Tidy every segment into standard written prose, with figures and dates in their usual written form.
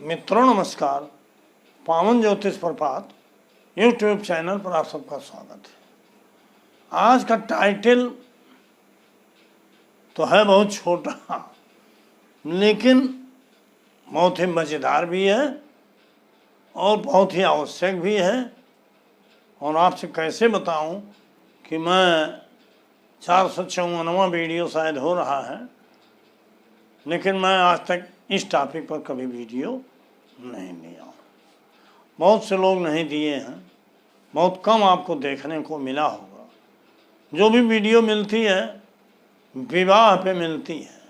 मित्रों नमस्कार। पावन ज्योतिष प्रभात यूट्यूब चैनल पर आप सबका स्वागत है। आज का टाइटल तो है बहुत छोटा, लेकिन बहुत ही मज़ेदार भी है और बहुत ही आवश्यक भी है। और आपसे कैसे बताऊं कि मैं 454वां वीडियो शायद हो रहा है, लेकिन मैं आज तक इस टॉपिक पर कभी वीडियो नहीं दिया। बहुत से लोग नहीं दिए हैं, बहुत कम आपको देखने को मिला होगा। जो भी वीडियो मिलती है विवाह पे मिलती है,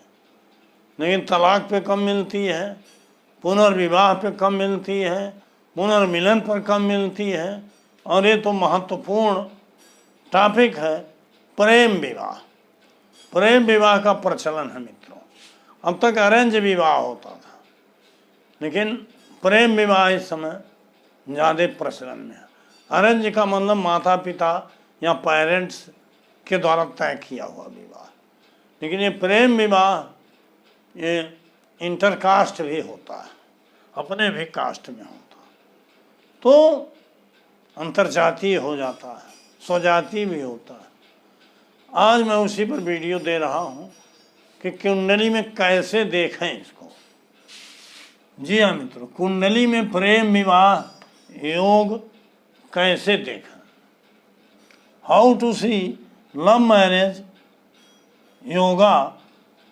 लेकिन तलाक पे कम मिलती है, पुनर्विवाह पे कम मिलती है, पुनर्मिलन पर कम मिलती है। और ये तो महत्वपूर्ण टॉपिक है प्रेम विवाह। प्रेम विवाह का प्रचलन है मित्रों। अब तक अरेंज विवाह होता था, लेकिन प्रेम विवाह इस समय ज़्यादा प्रचलन में है। अरेंज का मतलब माता पिता या पेरेंट्स के द्वारा तय किया हुआ विवाह, लेकिन ये प्रेम विवाह ये इंटरकास्ट भी होता है, अपने भी कास्ट में होता है, तो अंतरजातीय हो जाता है, स्वजातीय भी होता है। आज मैं उसी पर वीडियो दे रहा हूँ कि कुंडली में कैसे देखें इसको। जी हाँ मित्रों, कुंडली में प्रेम विवाह योग कैसे देखें। How to see love marriage yoga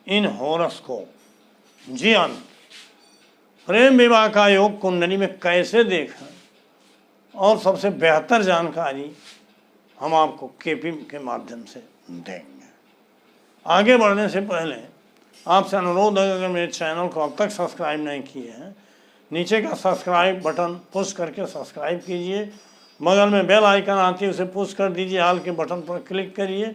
in horoscope. जी हाँ, प्रेम विवाह का योग कुंडली में कैसे देखें और सबसे बेहतर जानकारी हम आपको केपी के माध्यम से देंगे। आगे बढ़ने से पहले आपसे अनुरोध है, अगर मेरे चैनल को अब तक सब्सक्राइब नहीं किए हैं, नीचे का सब्सक्राइब बटन पुश करके सब्सक्राइब कीजिए। बगल में बेल आइकन आती है, उसे पुश कर दीजिए, ऑल के बटन पर क्लिक करिए,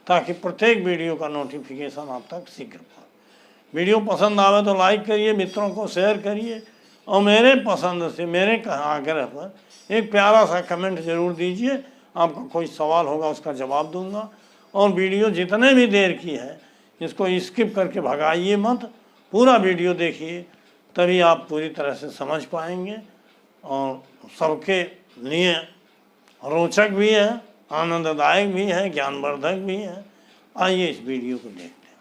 ताकि प्रत्येक वीडियो का नोटिफिकेशन आप तक शीघ्र पहुँचे। वीडियो पसंद आवे तो लाइक करिए, मित्रों को शेयर करिए, और मेरे पसंद से, मेरे आग्रह पर एक प्यारा सा कमेंट जरूर दीजिए। आपका कोई सवाल होगा उसका जवाब दूंगा। और वीडियो जितने भी देर की है इसको स्किप करके भगाइए मत, पूरा वीडियो देखिए, तभी आप पूरी तरह से समझ पाएंगे और सबके लिए रोचक भी है, आनंददायक भी है, ज्ञानवर्धक भी है। आइए इस वीडियो को देखते हैं।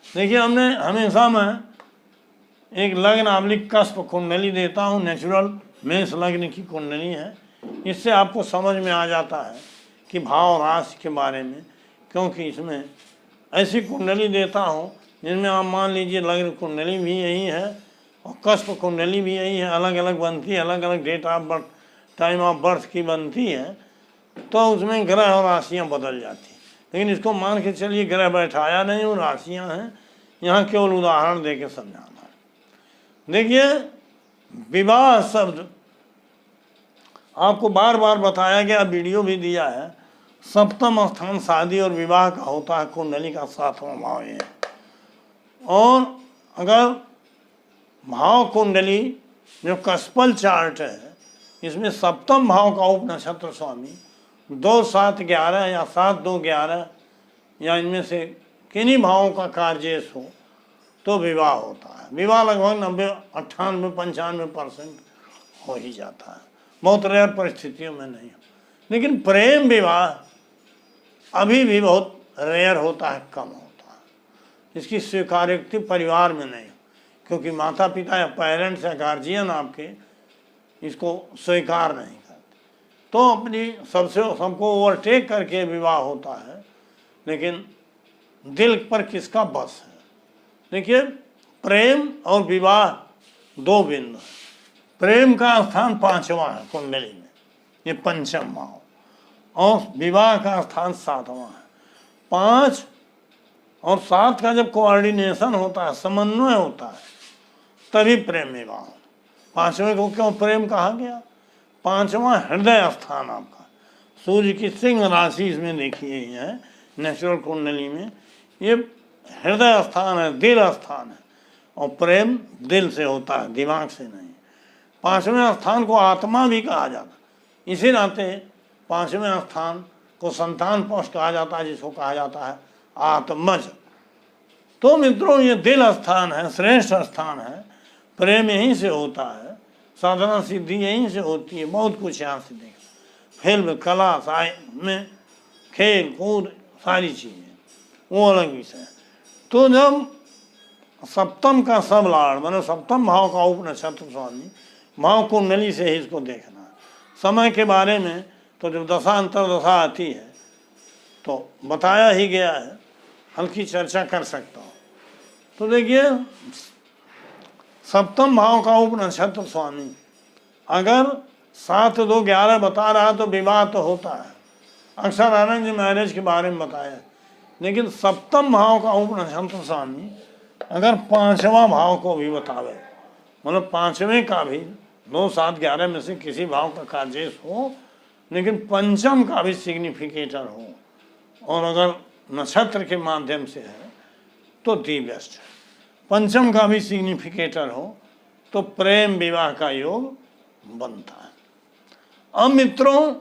देखिए, हमेशा मैं एक लग्न आमलिक कस्प कुंडली देता हूँ। नेचुरल मेष लग्न की कुंडली है। इससे आपको समझ में आ जाता है कि भाव राशि के बारे में, क्योंकि इसमें ऐसी कुंडली देता हूँ जिनमें आप मान लीजिए लग्न कुंडली भी यही है और कस्प कुंडली भी यही है, अलग अलग बनती है, अलग अलग date of birth, time of birth की बनती है, तो उसमें ग्रह और राशियाँ बदल जाती हैं। लेकिन इसको मान के चलिए ग्रह बैठाया नहीं और राशियाँ हैं, यहाँ केवल उदाहरण दे के समझाना है। देखिए, विवाह शब्द आपको बार बार बताया गया, वीडियो भी दिया है। सप्तम स्थान शादी और विवाह का होता है, कुंडली का 7वां भाव है। और अगर भाव कुंडली जो कस्पल चार्ट है, इसमें सप्तम भाव का उप नक्षत्र स्वामी 2, 7, 11 या 7, 2, 11 या इनमें से किन्हीं भावों का कार्येश हो तो विवाह होता है। विवाह लगभग 90, 98, 95% हो ही जाता है, बहुत रेयर परिस्थितियों में नहीं। लेकिन प्रेम विवाह अभी भी बहुत रेयर होता है, कम होता है। इसकी स्वीकार्यता परिवार में नहीं, क्योंकि माता पिता या पेरेंट्स या गार्जियन आपके इसको स्वीकार नहीं करते, तो अपनी सबको ओवरटेक करके विवाह होता है। लेकिन दिल पर किसका बस है। देखिए, प्रेम और विवाह दो बिंदु है। प्रेम का स्थान 5वां है कुंडली में, ये पंचम भाव, और विवाह का स्थान 7वां है। 5 और 7 का जब कोऑर्डिनेशन होता है, समन्वय होता है, तभी प्रेम विवाह। 5वें को क्यों प्रेम कहा गया? 5वां हृदय स्थान आपका, सूर्य की सिंह राशि इसमें देखी गई है नेचुरल कुंडली में। ये हृदय स्थान है, दिल स्थान है, और प्रेम दिल से होता है, दिमाग से नहीं। 5वें स्थान को आत्मा भी कहा जाता है, इसी नाते 5वें स्थान को संतान पक्ष कहा जाता है, जिसको कहा जाता है आत्मज। तो मित्रों, ये दिल स्थान है, श्रेष्ठ स्थान है। प्रेम यहीं से होता है, साधना सिद्धि यहीं से होती है, बहुत कुछ यहाँ से देखा, फिल्म, कला, में खेल कूद सारी चीज़ें, वो अलग विषय है। तो जब सप्तम का सब लाड़, मतलब सप्तम भाव का उपनक्षत्र स्वामी, भाव कुंडली से ही इसको देखना है। समय के बारे में तो जब दशा अंतर्दशा आती है तो बताया ही गया है, हल्की चर्चा कर सकता हूँ। तो देखिए, सप्तम भाव का उपनक्षत्र स्वामी अगर 7-2-11 बता रहा तो विवाह तो होता है, अक्सर आनंद जी मैरिज के बारे में बताया। लेकिन सप्तम भाव का उपनक्षत्र स्वामी अगर 5वां भाव को भी बतावे, मतलब 5वें का भी 2, 7, 11 में से किसी भाव का कार्जेश हो, लेकिन पंचम का भी सिग्निफिकेटर हो, और अगर नक्षत्र के माध्यम से है तो दी बेस्ट है। पंचम का भी सिग्निफिकेटर हो तो प्रेम विवाह का योग बनता है। अब मित्रों,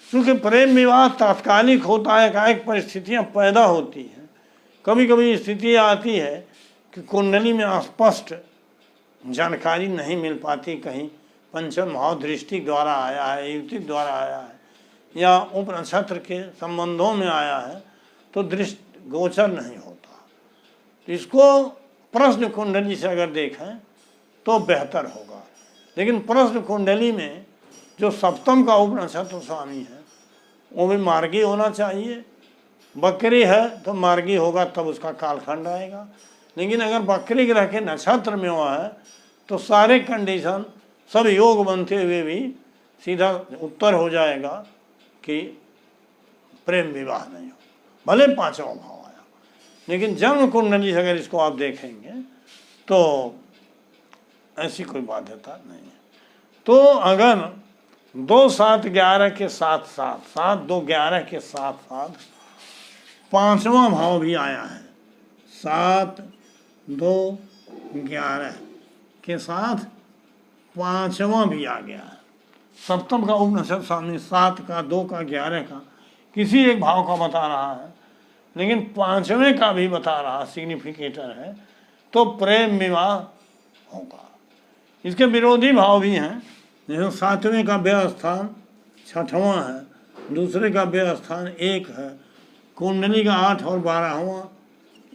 क्योंकि प्रेम विवाह तात्कालिक होता है, एकाएक परिस्थितियां पैदा होती हैं, कभी कभी स्थिति आती है कि कुंडली में स्पष्ट जानकारी नहीं मिल पाती, कहीं पंचम भाव दृष्टि द्वारा आया है, युक्ति द्वारा आया है, या उपनक्षत्र के संबंधों में आया है, तो दृष्टि गोचर नहीं होता। तो इसको प्रश्न कुंडली से अगर देखें तो बेहतर होगा। लेकिन प्रश्न कुंडली में जो सप्तम का उपनक्षत्र स्वामी है वो भी मार्गी होना चाहिए। बकरी है तो मार्गी होगा, तब उसका कालखंड आएगा। लेकिन अगर बकरी ग्रह के नक्षत्र में हुआ है तो सारे कंडीशन, सब योग बनते हुए भी सीधा उत्तर हो जाएगा कि प्रेम विवाह नहीं हो, भले 5वां भाव आया। लेकिन जन्म कुंडली से अगर इसको आप देखेंगे तो ऐसी कोई बाध्यता नहीं है। तो अगर 2, 7, 11 के साथ साथ, 7, 2, 11 के साथ साथ 5वां भाव भी आया है, 7, 2, 11 के साथ 5वां भी आ गया है। सप्तम का उपनक्षत्र स्वामी 7 का, 2 का, 11 का किसी एक भाव का बता रहा है, लेकिन 5वें का भी बता रहा, सिग्निफिकेटर है, तो प्रेम विवाह होगा। इसके विरोधी भाव भी हैं, जैसे 7वें का व्यय स्थान 6वां है, दूसरे का व्यय स्थान 1 है, कुंडली का 8 और 12वां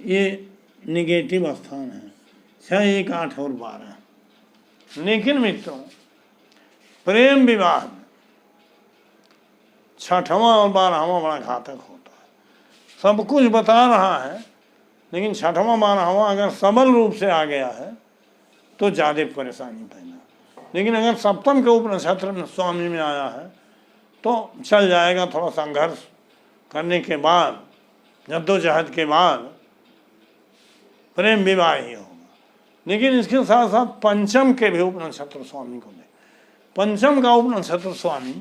ये निगेटिव स्थान है, 6, 1, 8 और 12। लेकिन मित्रों, प्रेम विवाह 6वां और 12वां बड़ा घातक होता है। सब कुछ बता रहा है, लेकिन 6वां 12वां अगर सबल रूप से आ गया है तो ज़्यादा परेशानी पैदा। लेकिन अगर सप्तम के उपनक्षत्र स्वामी में आया है तो चल जाएगा, थोड़ा संघर्ष करने के बाद, जद्दोजहद के बाद प्रेम विवाह ही होगा। लेकिन इसके साथ साथ पंचम के भी उपनक्षत्र स्वामी को दे। पंचम का उपनक्षत्र स्वामी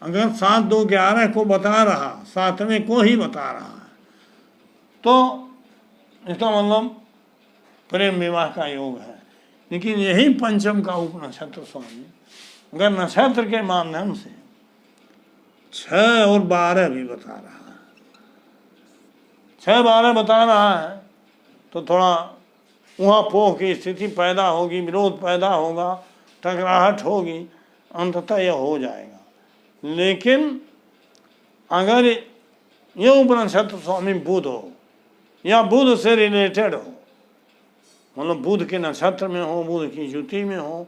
अगर 7, 2, 11 को बता रहा, 7वें को ही बता रहा है, तो इसका मतलब प्रेम विवाह का योग है। लेकिन यही पंचम का उपनक्षत्र स्वामी अगर नक्षत्र के माध्यम से 6 और 12 भी बता रहा है, 6, 12 बता रहा है, तो थोड़ा वहाँ पोह की स्थिति पैदा होगी, विरोध पैदा होगा, टकराहट होगी, अंततः यह हो जाएगा। लेकिन अगर ये उपनक्षत्र स्वामी बुध हो या बुध से रिलेटेड हो, मतलब बुध के नक्षत्र में हो, बुध की युति में हो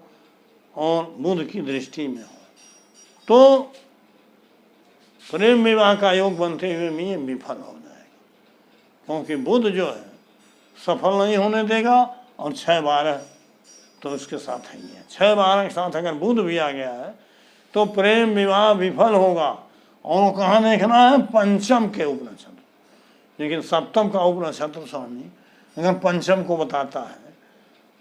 और बुध की दृष्टि में हो, तो प्रेम विवाह का योग बनते हुए भी विफल हो जाएगा। क्योंकि बुध जो है सफल नहीं होने देगा, और 6, 12 तो उसके साथ ही है। 6, 12 के साथ अगर बुध भी आ गया है तो प्रेम विवाह विफल होगा। और वो कहाँ देखना है? पंचम के उपनक्षत्र। लेकिन सप्तम का उपनक्षत्र स्वामी अगर पंचम को बताता है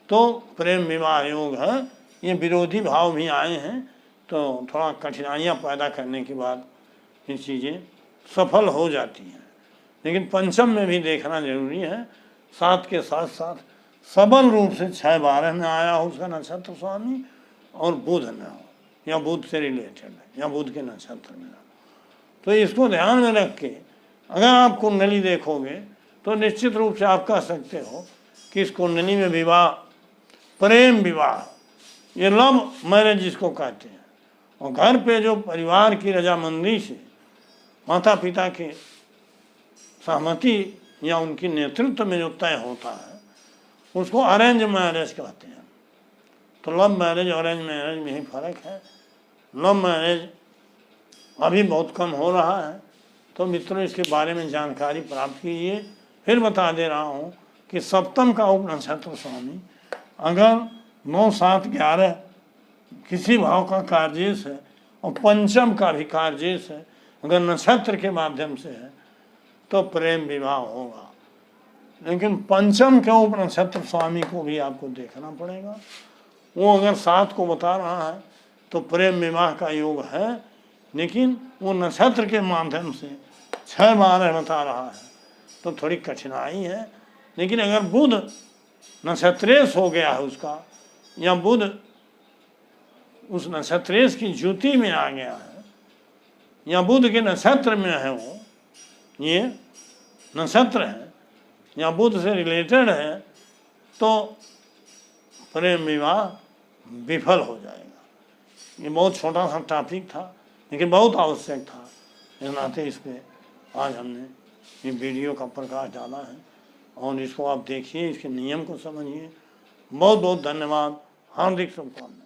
तो प्रेम विवाह योग है। ये विरोधी भाव भी आए हैं तो थोड़ा कठिनाइयाँ पैदा करने के बाद ये चीज़ें सफल हो जाती हैं। लेकिन पंचम में भी देखना जरूरी है, 7 के साथ साथ सबल रूप से 6, 12 में आया हो उसका नक्षत्र स्वामी, और बुध न हो या बुध से रिलेटेड है या बुध के नक्षत्र में हो। तो इसको ध्यान में रख के अगर आप कुंडली देखोगे तो निश्चित रूप से आप कह सकते हो कि इस कुंडली में विवाह प्रेम विवाह, ये लव मैरिज जिसको कहते हैं। और घर पे जो परिवार की रजामंदी से, माता पिता के सहमति या उनकी नेतृत्व में जो तय होता है, उसको अरेंज मैरिज कहते हैं। तो लव मैरिज और अरेंज मैरिज में ही फर्क है। लव मैरिज अभी बहुत कम हो रहा है, तो मित्रों इसके बारे में जानकारी प्राप्त कीजिए। फिर बता दे रहा हूँ कि सप्तम का उपनक्षत्र स्वामी अगर 9, 7, 11 किसी भाव का कार्येश है और पंचम का भी कार्येश है, अगर नक्षत्र के माध्यम से है तो प्रेम विवाह होगा। लेकिन पंचम के उपनक्षत्र स्वामी को भी आपको देखना पड़ेगा। वो अगर 7 को बता रहा है तो प्रेम विवाह का योग है, लेकिन वो नक्षत्र के माध्यम से 6, 12 बता रहा है तो थोड़ी कठिनाई है। लेकिन अगर बुध नक्षत्रेश हो गया है उसका, या बुध उस नक्षत्रेश की ज्योति में आ गया है, या बुध के नक्षत्र में है, वो ये नक्षत्र है या बुध से रिलेटेड है, तो प्रेम विवाह विफल हो जाएगा। ये बहुत छोटा सा टॉपिक था, लेकिन बहुत आवश्यक था। इस नाते इस पर आज हमने ये वीडियो का प्रकाश डाला है, और इसको आप देखिए, इसके नियम को समझिए। बहुत बहुत धन्यवाद, हार्दिक शुभकामनाएं।